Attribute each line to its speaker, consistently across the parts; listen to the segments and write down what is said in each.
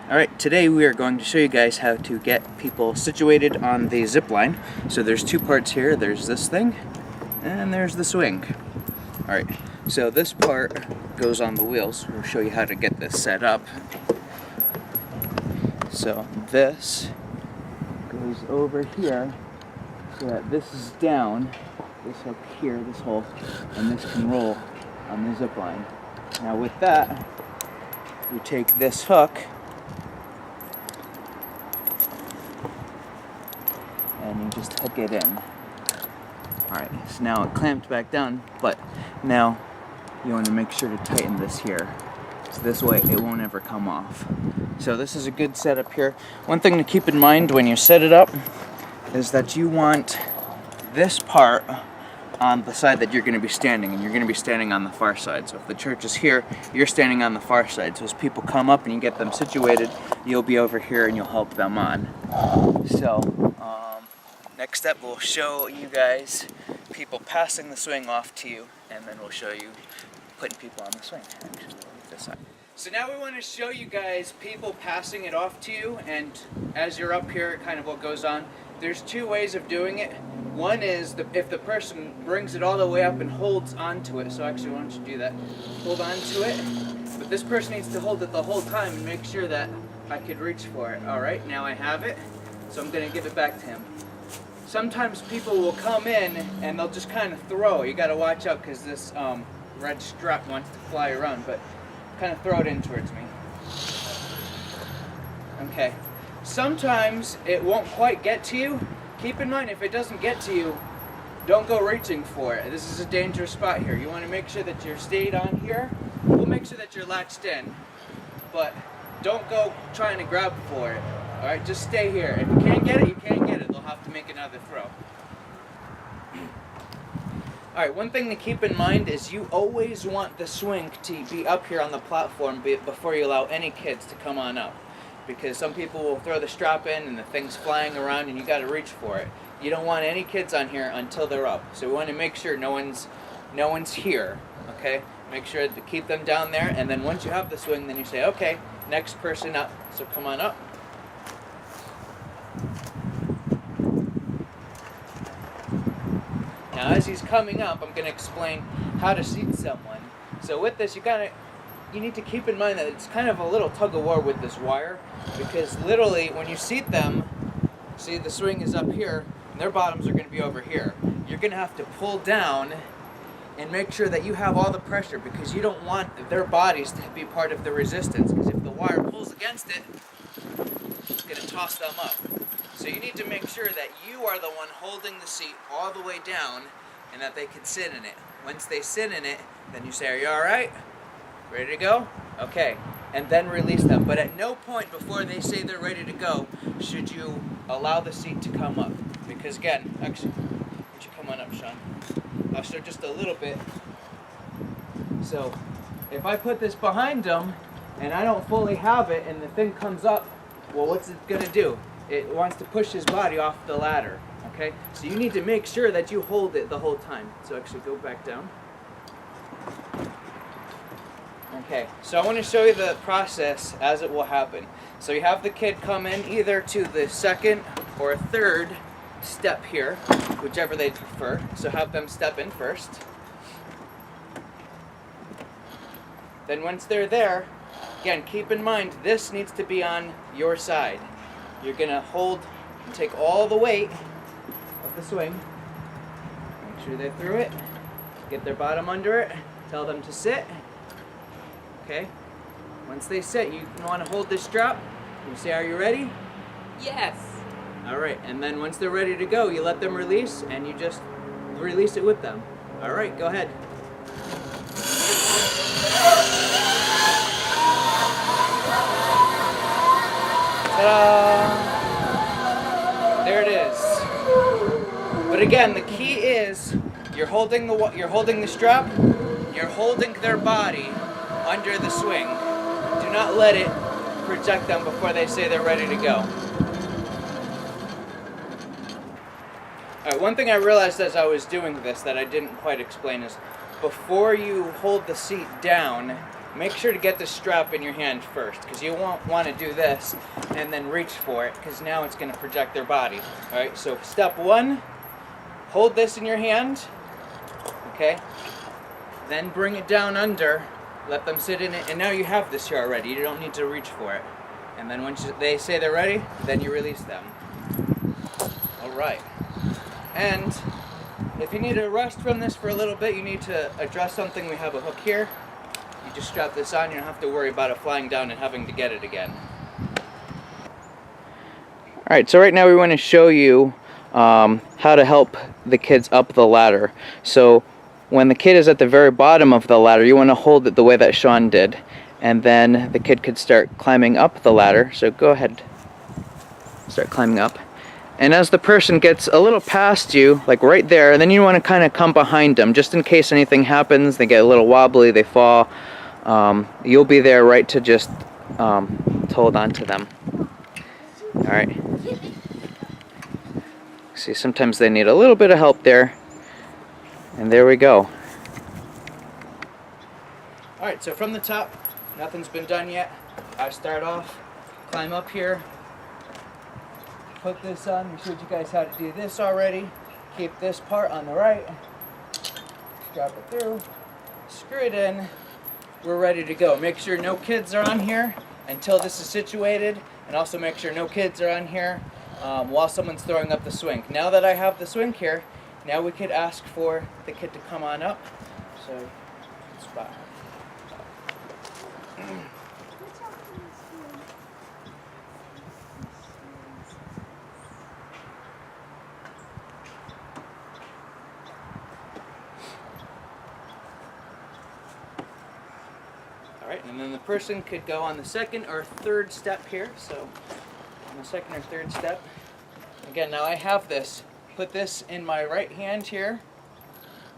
Speaker 1: Alright, today we are going to show you guys how to get people situated on the zip line. So there's two parts here. There's this thing and there's the swing. Alright, so this part goes on the wheels. We'll show you how to get this set up. So this goes over here so that this is down, this up here, this hole, and this can roll on the zip line. Now with that, we take this hook and you just hook it in. Alright, so now it clamped back down, but now you want to make sure to tighten this here. So this way it won't ever come off. So this is a good setup here. One thing to keep in mind when you set it up is that you want this part on the side that you're going to be standing, and you're going to be standing on the far side. So if the church is here, you're standing on the far side. So as people come up and you get them situated, you'll be over here and you'll help them on. So next step, we'll show you guys people passing the swing off to you, and then we'll show you putting people on the swing. Actually, we'll leave this on. So now we want to show you guys people passing it off to you, and as you're up here, kind of what goes on. There's two ways of doing it. One is if the person brings it all the way up and holds onto it. So actually, why don't you do that? Hold onto it. But this person needs to hold it the whole time and make sure that I could reach for it. All right, now I have it. So I'm going to give it back to him. Sometimes people will come in and they'll just kind of throw. You got to watch out because this red strap wants to fly around, but kind of throw it in towards me. Okay. Sometimes it won't quite get to you. Keep in mind, if it doesn't get to you, don't go reaching for it. This is a dangerous spot here. You want to make sure that you're stayed on here. We'll make sure that you're latched in, but don't go trying to grab for it. All right, just stay here. If you can't get it, you can't get it. They'll have to make another throw. All right, one thing to keep in mind is you always want the swing to be up here on the platform before you allow any kids to come on up. Because some people will throw the strap in and the thing's flying around and you got to reach for it. You don't want any kids on here until they're up. So we want to make sure no one's here, okay? Make sure to keep them down there, and then once you have the swing, then you say, okay, next person up. So come on up. Now as he's coming up, I'm going to explain how to seat someone. So with this, you need to keep in mind that it's kind of a little tug of war with this wire, because literally when you seat them, see the swing is up here and their bottoms are going to be over here. You're going to have to pull down and make sure that you have all the pressure, because you don't want their bodies to be part of the resistance, because if the wire pulls against it, it's going to toss them up. So you need to make sure that you are the one holding the seat all the way down and that they can sit in it. Once they sit in it, then you say, are you all right? Ready to go? Okay. And then release them. But at no point before they say they're ready to go should you allow the seat to come up. Because again, actually, would you come on up, Sean? I'll show just a little bit. So if I put this behind them and I don't fully have it and the thing comes up, well, what's it going to do? It wants to push his body off the ladder. Okay? So you need to make sure that you hold it the whole time. So actually go back down. Okay, so I want to show you the process as it will happen. So you have the kid come in either to the second or third step here, whichever they prefer. So have them step in first. Then once they're there, again, keep in mind this needs to be on your side. You're going to hold and take all the weight of the swing. Make sure they're through it. Get their bottom under it. Tell them to sit. Okay, once they sit, you want to hold this strap. You say, are you ready?
Speaker 2: Yes.
Speaker 1: All right, and then once they're ready to go, you let them release, and you just release it with them. All right, go ahead. Ta-da! There it is. But again, the key is you're holding the strap, you're holding their body under the swing. Do not let it project them before they say they're ready to go. Alright, one thing I realized as I was doing this that I didn't quite explain is before you hold the seat down, make sure to get the strap in your hand first, because you won't want to do this and then reach for it, because now it's going to project their body. Alright, so step one, hold this in your hand, okay? Then bring it down under, let them sit in it, and now you have this here already. You don't need to reach for it. And then once they say they're ready, then you release them. Alright. And if you need to rest from this for a little bit, you need to address something. We have a hook here. You just strap this on, you don't have to worry about it flying down and having to get it again. Alright, so right now we want to show you how to help the kids up the ladder. So when the kid is at the very bottom of the ladder, you want to hold it the way that Sean did. And then the kid could start climbing up the ladder. So go ahead, start climbing up. And as the person gets a little past you, like right there, then you want to kind of come behind them, just in case anything happens, they get a little wobbly, they fall. You'll be there right to just hold on to them. Alright. See, sometimes they need a little bit of help there. And there we go. Alright, so from the top, nothing's been done yet. I start off, climb up here, put this on. We showed you guys how to do this already. Keep this part on the right, drop it through, screw it in. We're ready to go. Make sure no kids are on here until this is situated, and also make sure no kids are on here while someone's throwing up the swing. Now that I have the swing here, now we could ask for the kid to come on up. So, spot. Alright, and then the person could go on the second or third step here. So, on the second or third step. Again, now I have this. Put this in my right hand here.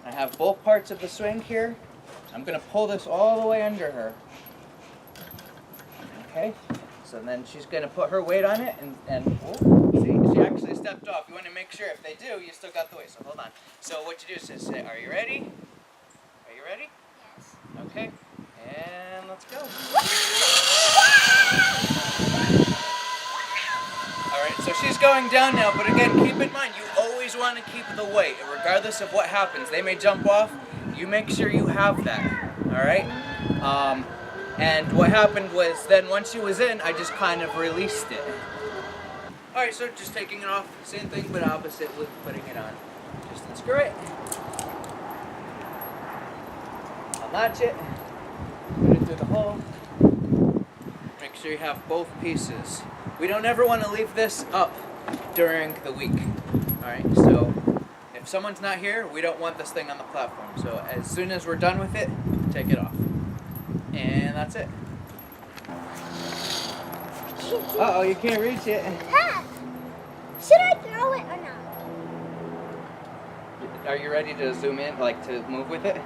Speaker 1: I have both parts of the swing here. I'm going to pull this all the way under her. Okay, so then she's going to put her weight on it, and oh, see, she actually stepped off. You want to make sure if they do, you still got the weight. So hold on. So what you do is say, are you ready? Are you ready? Yes. Okay, and let's go. Alright, so she's going down now, but again, keep in mind, you always want to keep the weight, regardless of what happens. They may jump off, you make sure you have that, alright? And what happened was, then once she was in, I just kind of released it. Alright, so just taking it off, same thing, but opposite with putting it on. Just unscrew it, unlatch it, put it through the hole. Make sure you have both pieces. We don't ever want to leave this up during the week. Alright, so if someone's not here, we don't want this thing on the platform. So as soon as we're done with it, take it off. And that's it. Uh-oh, you can't reach it.
Speaker 2: Dad, should I throw it or not?
Speaker 1: Are you ready to zoom in, like to move with it?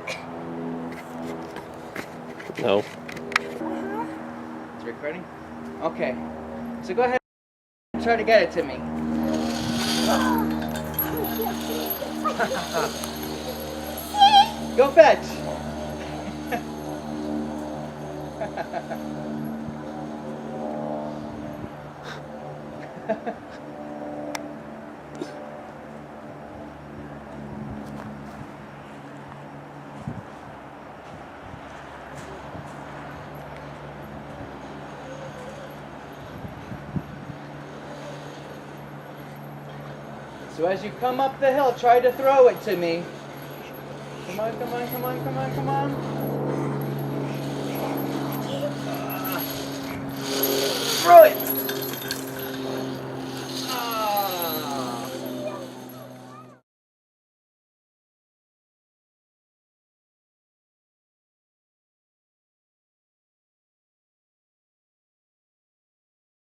Speaker 3: No.
Speaker 1: It's recording? Okay. So go ahead and try to get it to me. Go fetch! So as you come up the hill, try to throw it to me. Come on, come on, come on, come on, come on. Throw it!